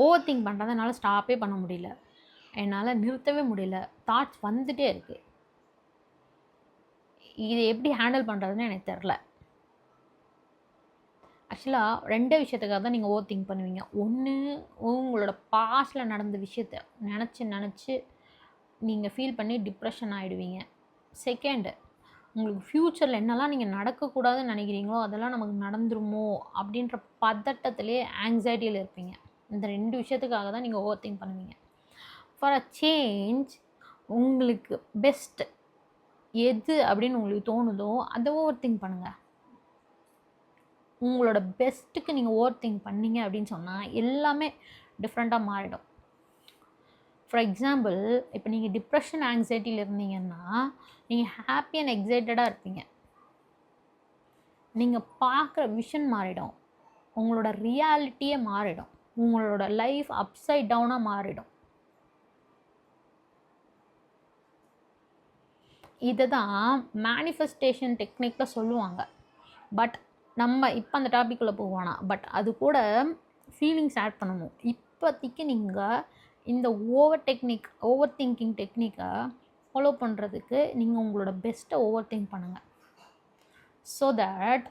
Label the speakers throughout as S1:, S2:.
S1: Over think பண்ணுறத என்னால் ஸ்டாப்பே பண்ண முடியல, என்னால் நிறுத்தவே முடியல. தாட்ஸ் வந்துகிட்டே இருக்குது. இது எப்படி ஹேண்டில் பண்ணுறதுன்னு எனக்கு தெரில. ஆக்சுவலாக 2 விஷயத்துக்காக தான் நீங்கள் ஓவர் திங்க் பண்ணுவீங்க. ஒன்று, உங்களோட பாஸ்ட்டில் நடந்த விஷயத்த நினச்சி நீங்கள் ஃபீல் பண்ணி டிப்ரெஷன் ஆகிடுவீங்க. செகண்டு, உங்களுக்கு ஃப்யூச்சரில் என்னெல்லாம் நீங்கள் நடக்கக்கூடாதுன்னு நினைக்கிறீங்களோ அதெல்லாம் நமக்கு நடந்துருமோ அப்படின்ற பதட்டத்திலே ஆங்ஸைட்டியில் இருப்பீங்க. இந்த 2 விஷயத்துக்காக தான் நீங்கள் ஓவர் திங்க் பண்ணுவீங்க. ஃபார் அ சேஞ்ச் உங்களுக்கு பெஸ்ட் எது அப்படின்னு உங்களுக்கு தோணுதோ அதை ஓவர் திங்க் பண்ணுங்கள். உங்களோட பெஸ்ட்டுக்கு நீங்கள் ஓவர் திங்க் பண்ணீங்க அப்படின்னு சொன்னால் எல்லாமே டிஃப்ரெண்ட்டாக மாறிடும். ஃபார் எக்ஸாம்பிள், இப்போ நீங்கள் டிப்ரெஷன் ஆங்ஸைட்டியில் இருந்தீங்கன்னா நீங்கள் ஹாப்பி அண்ட் எக்ஸைட்டடாக இருப்பீங்க. நீங்கள் பார்க்குற விஷன் மாறிடும், உங்களோட ரியாலிட்டியே மாறிடும், உங்களோட லைஃப் அப்சைட் டவுனாக மாறிடும். இதை தான் மேனிஃபெஸ்டேஷன் டெக்னிக்கில் சொல்லுவாங்க. பட் நம்ம இப்போ அந்த டாபிக்குள்ளே போவோம்னா, பட் அது கூட ஃபீலிங்ஸ் ஆட் பண்ணணும். இப்போதைக்கு நீங்கள் இந்த ஓவர் திங்கிங் டெக்னிக்கை ஃபாலோ பண்ணுறதுக்கு நீங்கள் உங்களோட பெஸ்ட்டை ஓவர் திங்க் பண்ணுங்கள். ஸோ தட்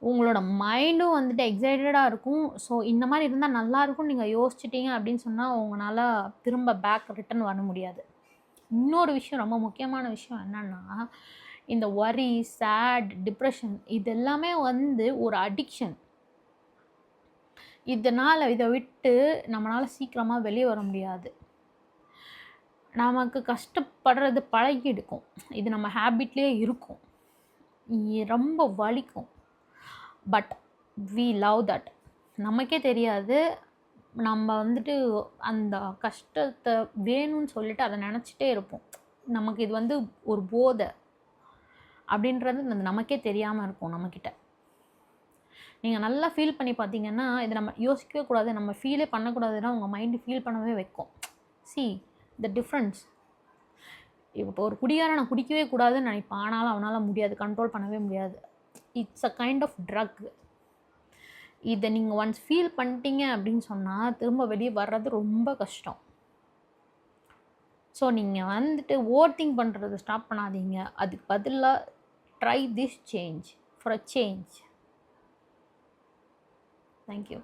S1: உங்களோட மைண்டும் வந்துட்டு எக்ஸைட்டடாக இருக்கும். ஸோ இந்த மாதிரி இருந்தால் நல்லாயிருக்கும் நீங்கள் யோசிச்சிட்டிங்க அப்படின்னு சொன்னால் உங்களால் திரும்ப பேக் ரிட்டன் வர முடியாது. இன்னொரு விஷயம், ரொம்ப முக்கியமான விஷயம் என்னென்னா, இந்த வரி, சேட், டிப்ரெஷன் இது எல்லாமே வந்து ஒரு அடிக்ஷன். இதனால் இதை விட்டு நம்மளால் சீக்கிரமாக வெளியே வர முடியாது. நமக்கு கஷ்டப்படுறது பழகி எடுக்கும், இது நம்ம ஹேபிட்லேயே இருக்கும், ரொம்ப வலிக்கும். But we love that. நமக்கே தெரியாது, நம்ம வந்துட்டு அந்த கஷ்டத்தை வேணும்னு சொல்லிட்டு அதை நினச்சிட்டே இருப்போம். நமக்கு இது வந்து ஒரு போதை அப்படின்றது நமக்கே தெரியாமல் இருக்கும் நம்மக்கிட்ட. நீங்கள் நல்லா ஃபீல் பண்ணி பார்த்தீங்கன்னா, இதை நம்ம யோசிக்கவே கூடாது, நம்ம ஃபீலே பண்ணக்கூடாதுன்னா உங்கள் மைண்டு ஃபீல் பண்ணவே வைக்கும். See the difference. இப்போ ஒரு குடிகாரனை குடிக்கவே கூடாதுன்னு நினைப்பான், ஆனாலும் அவனால் முடியாது, கண்ட்ரோல் பண்ணவே முடியாது. It's a kind of drug. இதை நீங்கள் ஒன்ஸ் ஃபீல் பண்ணிட்டீங்க அப்படின்னு சொன்னால் திரும்ப வெளியே வர்றது ரொம்ப கஷ்டம். ஸோ நீங்கள் வந்துட்டு ஓவர் திங்க் பண்ணுறது ஸ்டாப் பண்ணாதீங்க. அதுக்கு பதிலாக try this change for a change. Thank you.